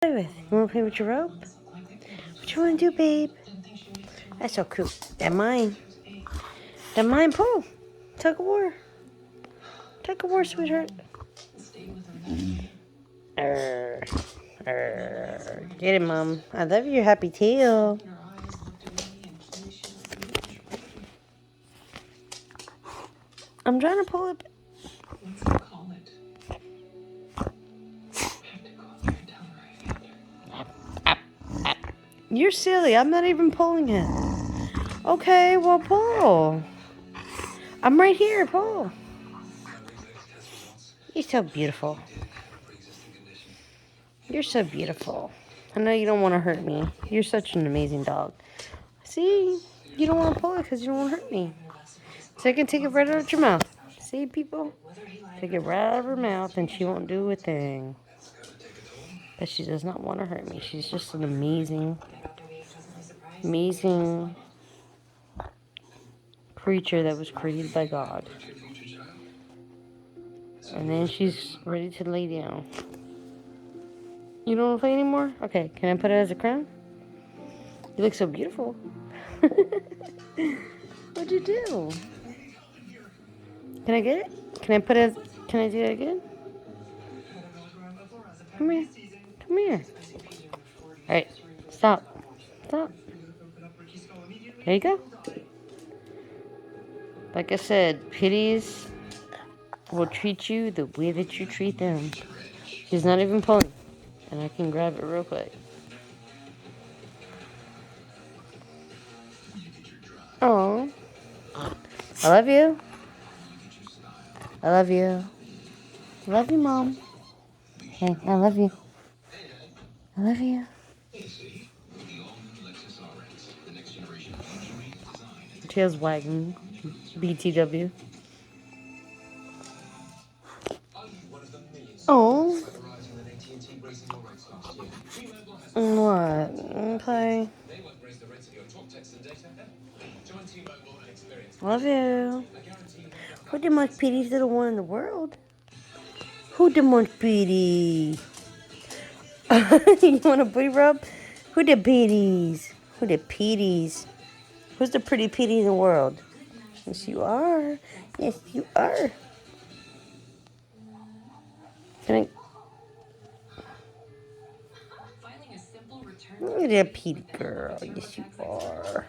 Play with. You want to play with your rope? What you want to do, babe? That's so cute. That mine. That mine. Pull. Tug of war. Tug of war, sweetheart. Get it, Mom. I love your happy tail. I'm trying to pull it. You're silly. I'm not even pulling it. Okay, well, pull. I'm right here. Pull. You're so beautiful. You're so beautiful. I know you don't want to hurt me. You're such an amazing dog. See? You don't want to pull it because you don't want to hurt me. So I can take it right out of your mouth. See, people? Take it right out of her mouth and she won't do a thing. But she does not want to hurt me. She's just an amazing creature that was created by God. And then she's ready to lay down. You don't want to play anymore? Okay, can I put it as a crown? You look so beautiful. What'd you do? Can I get it? Can I put it? Can I do it again? Come here. Come here. Alright, stop. Stop. There you go. Like I said, pitties will treat you the way that you treat them. She's not even pulling. And I can grab it real quick. Oh, I love you. I love you. I love you, Mom. Hey, I love you. I love you. Tail's wagging. BTW. Oh. What? Play. Love you. Who the most prettiest little one in the world? Who the most pretty? You want a booty rub? Who the pretties? Who the pretties? Who's the pretty petey in the world? Yes, you are. Yes, you are. Can I? Look at that petey girl. Yes, you are.